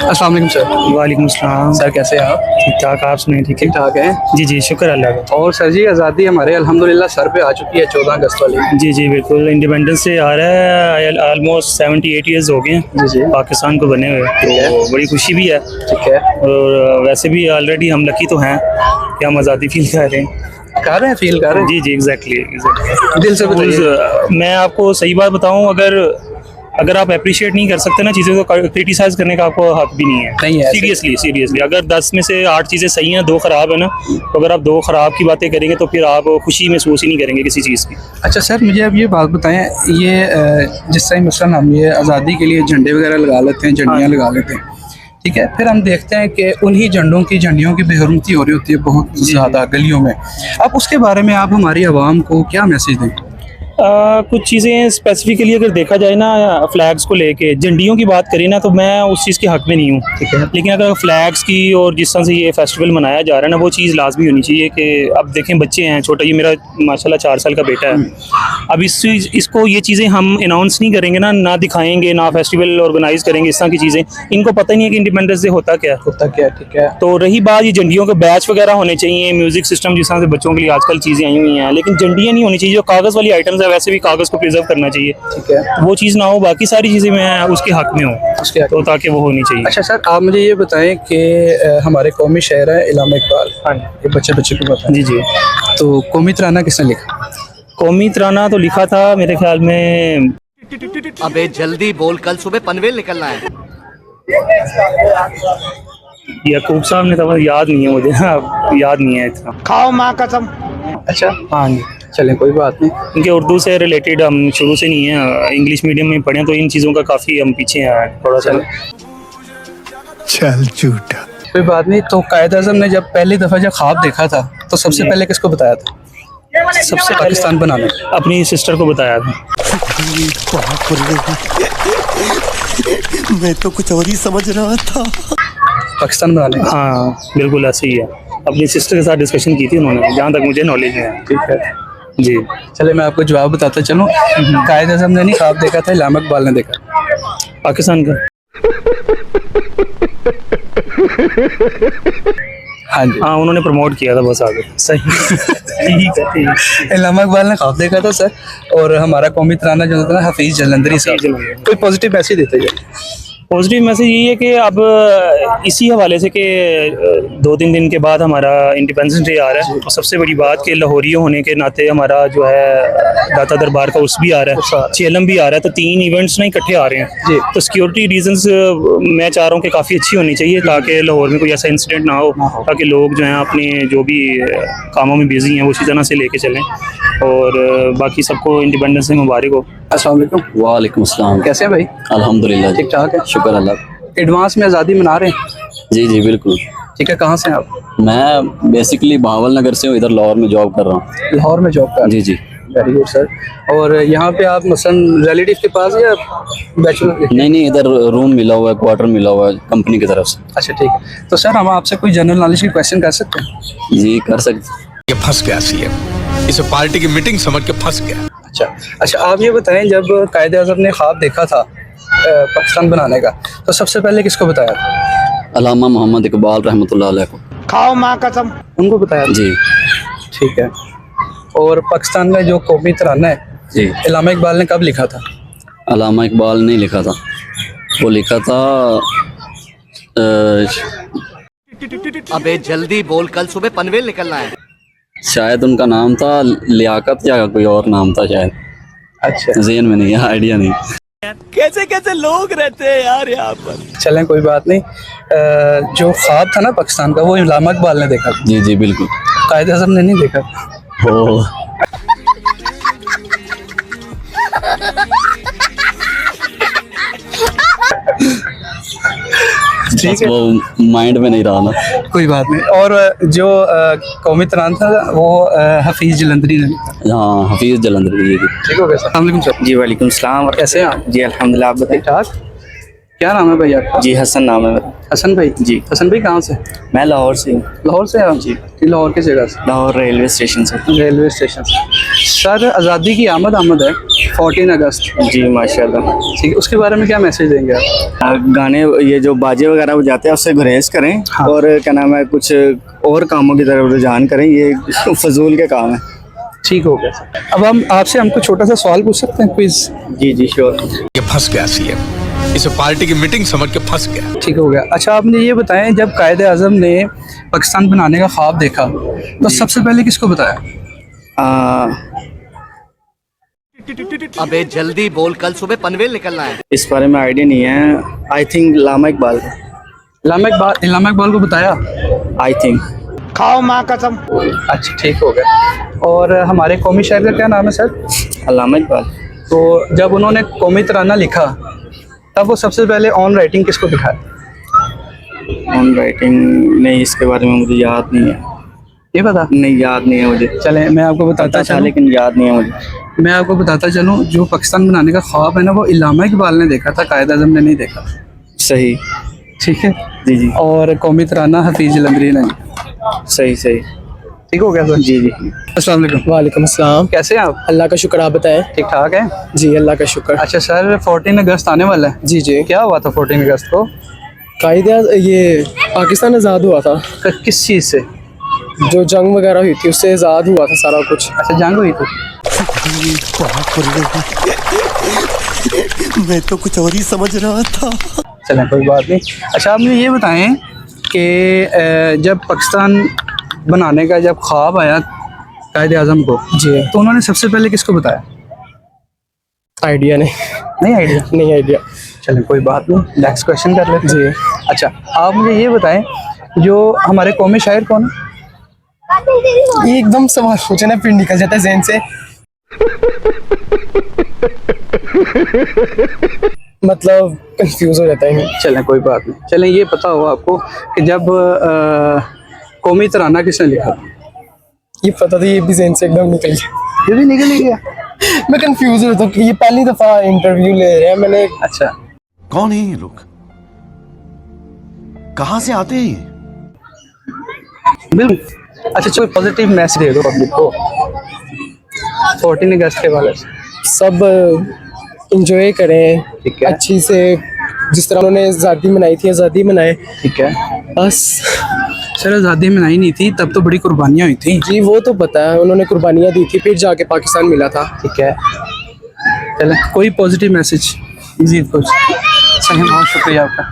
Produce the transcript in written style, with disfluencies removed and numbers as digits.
अस्सलाम वालेकुम सर। वालेकुम सलाम। सर कैसे हैं आप? ठीक ठाक, आप सुनाए? ठीक है। ठीक ठाक हैं जी जी, शुक्र अल्लाह का। और सर जी आज़ादी हमारे अल्हम्दुलिल्लाह सर पे आ चुकी है 14 अगस्त वाली। जी जी बिल्कुल, इंडिपेंडेंस से आ रहा है, ऑलमोस्ट 78 ईयर्स हो गए हैं जी जी पाकिस्तान को बने हुए, तो बड़ी खुशी भी है। ठीक है। और वैसे भी ऑलरेडी हम लकी तो हैं कि हम आज़ादी फील कर रहे हैं। कर रहे हैं, फील कर रहे हैं। जी जी एग्जैक्टली। दिल से बताइए। मैं आपको सही बात बताऊं, अगर आप अप्रिशिएट नहीं कर सकते ना चीज़ें, तो क्रिटिसाइज करने का आपको हक भी नहीं नहीं है। है। सीरियसली अगर 10 में से 8 चीज़ें सही हैं, 2 ख़राब है ना, तो अगर आप 2 ख़राब की बातें करेंगे तो फिर आप खुशी महसूस ही नहीं करेंगे किसी चीज़ की। अच्छा सर, मुझे अब ये बात बताएं, ये जिस टाइम मसलन हम ये आज़ादी के लिए झंडे वगैरह लगा लेते हैं, झंडियाँ लगा लेते हैं, ठीक है, फिर हम देखते हैं कि उन्हीं झंडियों की बेहरमती हो रही होती है बहुत ज़्यादा गलियों में। अब उसके बारे में आप हमारी आवाम को क्या मैसेज दें? कुछ चीज़ें स्पेसिफिकली अगर देखा जाए ना, फ्लैग्स को लेके झंडियों की बात करें ना, तो मैं उस चीज़ के हक में नहीं हूँ, ठीक है। लेकिन अगर फ्लैग्स की और जिस तरह से ये फेस्टिवल मनाया जा रहा है ना, वो चीज़ लाजमी होनी चाहिए कि अब देखें बच्चे हैं छोटा, ये मेरा माशाल्लाह 4 साल का बेटा है। अब इसको ये चीज़ें हम अनाउंस नहीं करेंगे ना दिखाएंगे ना, फेस्टिवल ऑर्गेनाइज करेंगे, इस तरह की चीज़ें, इनको पता ही नहीं है कि इंडिपेंडेंस डे होता क्या है। ठीक है। तो रही बात, ये झंडियों के बैच वगैरह होने चाहिए, म्यूजिक सिस्टम जिस तरह से बच्चों के लिए आजकल चीज़ें आई हुई हैं, लेकिन झंडियाँ नहीं होनी चाहिए। जो कागज़ वाली आइटम्स है, वैसे भी कागज़ को प्रिजर्व करना चाहिए, ठीक है। वो चीज़ ना हो, बाकी सारी चीज़ें मैं उसके हक में हूँ, उसके हक तो ताकि वो होनी चाहिए। अच्छा सर, आप मुझे ये बताएं कि हमारे कौमी शायर है इल्हामा इकबाल, हाँ ये बच्चे को बताएं। जी जी। तो कौमी तराना किसने लिखा? कौमी तराना तो लिखा था मेरे ख्याल में, अबे जल्दी बोल, कल सुबह पनवेल निकलना है। याकूब साहब ने था, याद नहीं है मुझे, याद नहीं है इतना। खाओ माँ कसम। अच्छा, हाँ जी। चलें कोई बात नहीं। क्योंकि उर्दू से रिलेटेड हम शुरू से नहीं है, इंग्लिश मीडियम में पढ़े, तो इन चीज़ों का काफ़ी हम पीछे हैं थोड़ा सा। चल झूठा। कोई बात नहीं। तो कायद आज़म ने जब पहली दफ़ा जब ख्वाब देखा था, तो सबसे पहले किसको बताया था? सबसे पाकिस्तान बनाने। अपनी सिस्टर को बताया था। मैं तो कुछ और ही समझ रहा था। पाकिस्तान बनाने। हाँ बिल्कुल ऐसे ही है, अपनी सिस्टर के साथ डिस्कशन की थी उन्होंने, जहाँ तक मुझे नॉलेज है। ठीक है जी। चले मैं आपको जवाब बताता चलूँ। कायद आज़म ने नहीं ख्वाब देखा था, इल्हामा इकबाल ने देखा। पाकिस्तान का। हाँ जी, हाँ उन्होंने प्रमोट किया था बस आगे। सही। ठीक है। इल्हामा इकबाल ने ख्वाब देखा था सर, और हमारा कौमी तराना जो था ना, हफीज़ जलंधरी साहब। कोई पॉजिटिव मैसेज देते जाए। पॉजिटिव मैसेज यही है कि अब इसी हवाले से कि 2-3 दिन के बाद हमारा इंडिपेंडेंस डे आ रहा है, और सबसे बड़ी बात कि लाहौरी होने के नाते हमारा जो है दाता दरबार का उर्स भी आ रहा है, चेलम भी आ रहा है, तो 3 इवेंट्स ना इकट्ठे आ रहे हैं जी। तो सिक्योरिटी रीजंस मैं चाह रहा हूँ कि काफ़ी अच्छी होनी चाहिए, ताकि लाहौर में कोई ऐसा इंसिडेंट ना हो, ताकि लोग जो हैं अपने जो भी कामों में बिजी हैं वो इसी तरह से लेके चलें, और बाकी सबको इंडिपेंडेंस डे मुबारक हो। अस्सलाम वालेकुम। वालेकुम अस्सलाम। कैसे हैं भाई? अल्हम्दुलिल्लाह ठीक ठाक है, शुक्र अल्लाह। एडवांस में आज़ादी मना रहे हैं? जी जी बिल्कुल। ठीक है, कहाँ से हैं आप? मैं बेसिकली बहावल नगर से हूँ, इधर लाहौर में जॉब कर रहा हूँ। लाहौर में जॉब कर? जी जी। Very good sir. और यहाँ पे आप मसलन रिलेटिव के पास या बैचलर? नहीं, इधर रूम मिला हुआ है, क्वार्टर मिला हुआ है कंपनी की तरफ से। अच्छा ठीक है। तो सर हम आपसे कोई जनरल नॉलेज की क्वेश्चन कर सकते हैं? जी कर सकते। ये फंस गया सीएम, इसे पार्टी की मीटिंग समझ के फंस गया। अच्छा आप ये बताएं, जब कायद आज़म ने ख्वाब देखा था पाकिस्तान बनाने का, तो सबसे पहले किसको बताया था? अल्लामा मोहम्मद इकबाल रहमतुल्लाह अलैह को। खाओ माँ कसम। उनको बताया था? जी ठीक है। और पाकिस्तान में जो कौमी तराना है जी, इल्हामा इकबाल ने कब लिखा था? अल्लामा इकबाल ने लिखा था, वो लिखा था अबे जल्दी बोल, कल सुबह पनवेल निकलना है। शायद उनका नाम था लियाकत या कोई और नाम था शायद। अच्छा, ज़हन में नहीं है, आइडिया नहीं। कैसे कैसे लोग रहते हैं यार यहाँ पर। चलें कोई बात नहीं। जो ख्वाब था ना पाकिस्तान का, वो इल्हामा इकबाल ने देखा था, जी जी बिल्कुल। कायद आज़म ने नहीं देखा। ओ ठीक है, वो माइंड में नहीं रहा ना। कोई बात नहीं। और जो कौमी तराना था वो हफीज़ जलंधरी ने लिखा। हाँ हफीज़ जलंधरी जी। ठीक हो गया सर। अस्सलाम वालेकुम सर। जी वालेकुम सलाम। कैसे हैं आप? जी अल्हम्दुलिल्लाह, आप बताइए। ठीक ठाक। क्या नाम है भाई आपका? जी हसन नाम है मेरा। हसन भाई जी। हसन भाई कहाँ से? मैं लाहौर से हूँ। लाहौर से आप जी? लाहौर की जगह से? लाहौर रेलवे स्टेशन से। रेलवे स्टेशन से। सर आज़ादी की आमद है 14 अगस्त। जी माशाल्लाह। ठीक है, उसके बारे में क्या मैसेज देंगे आप? गाने ये जो बाजे वगैरह बजाते हैं उससे गुरेज करें। हाँ। और क्या नाम है कुछ और कामों की तरफ रुझान करें, ये फजूल के काम है। ठीक हो गया सर। अब हम आपसे हमको छोटा सा सवाल पूछ सकते हैं, क्विज? जी जी श्योर। ये फंस गया सीएम, इसे पार्टी की मीटिंग समझ के फंस गया। ठीक हो गया। अच्छा आप मुझे ये बताएं, जब कायदे आज़म ने पाकिस्तान बनाने का ख्वाब देखा तो सबसे पहले किसको बताया? अबे जल्दी बोल, कल सुबह पनवेल निकलना है। इस बारे में आइडिया नहीं है। I think Allama Iqbal. इलामा इकबाल को बताया? I think. खाओ माँ कसम। अच्छा ठीक हो गया। और हमारे कौमी शायर का क्या नाम है सर? अल्लामा इकबाल। तो जब उन्होंने कौमी तराना लिखा तब वो सबसे पहले ऑन राइटिंग किसको दिखाया? ऑन राइटिंग नहीं, इसके बारे में मुझे याद नहीं है। ये पता नहीं, याद नहीं है मुझे। चले मैं आपको बताता पता था चलूं, लेकिन याद नहीं है मुझे। मैं आपको बताता चलूं, जो पाकिस्तान बनाने का ख्वाब है ना वो इलामा इकबाल ने देखा था, कायद आज़म ने नहीं देखा। सही। ठीक है जी जी। और कौमी तराना हफीज जलंधरी ने। सही सही। ठीक हो गया सर? जी जी। अस्सलाम वालेकुम। वालेकुम अस्सलाम। कैसे हैं आप? अल्लाह का शुक्र, आप बताएं। ठीक ठाक है? जी अल्लाह का शुक्र। अच्छा सर 14 अगस्त आने वाला है। जी जी। क्या हुआ था 14 अगस्त को? ये पाकिस्तान आज़ाद हुआ था, किस चीज़ से? जो जंग वगैरह हुई थी उससे आज़ाद हुआ था सारा कुछ। अच्छा जंग हुई थी। मैं तो कुछ और ही समझ रहा था। चलें कोई बात नहीं। अच्छा आप मुझे ये बताएं कि जब पाकिस्तान बनाने का जब ख्वाब आया कायद आज़म को जी। तो उन्होंने सबसे पहले किसको बताया? आइडिया नहीं। नहीं आइडिया? नहीं आइडिया। चलें कोई बात नहीं, नेक्स्ट क्वेश्चन कर लेते हैं। जी। अच्छा आप मुझे ये बताएं, जो हमारे कौमी शायर कौन है? ये एकदम सवाल पूछे ना फिर निकल जाता है ज़हन से। मतलब कंफ्यूज हो जाता है। चलें कोई बात नहीं। चलें ये पता होगा आपको कि जब कौमी तराना किसने लिखा? ये पता था, ये भी ज़हन से एकदम निकल गया। ये भी निकल ही गया। मैं कंफ्यूज हो जाता हूँ, ये पहली दफ़ा इंटरव्यू ले रहे हैं मैंने। अच्छा कौन है ये लोग? कहाँ से आते हैं ये? बिल्कुल। अच्छा चलो पॉजिटिव मैसेज दे दो पब्लिक को 14 अगस्त के वाले से। सब इंजॉय करें। ठीक है। अच्छी से, जिस तरह उन्होंने आज़ादी मनाई थी आज़ादी मनाए ठीक है। बस। सर आज़ादी मनाई नहीं थी तब तो बड़ी कुर्बानियाँ हुई थी। जी वो तो पता है, उन्होंने कुर्बानियाँ दी थी फिर जाके पाकिस्तान मिला था। ठीक है। चलें कोई पॉजिटिव मैसेज मज़ीद कुछ? चलें बहुत शुक्रिया आपका।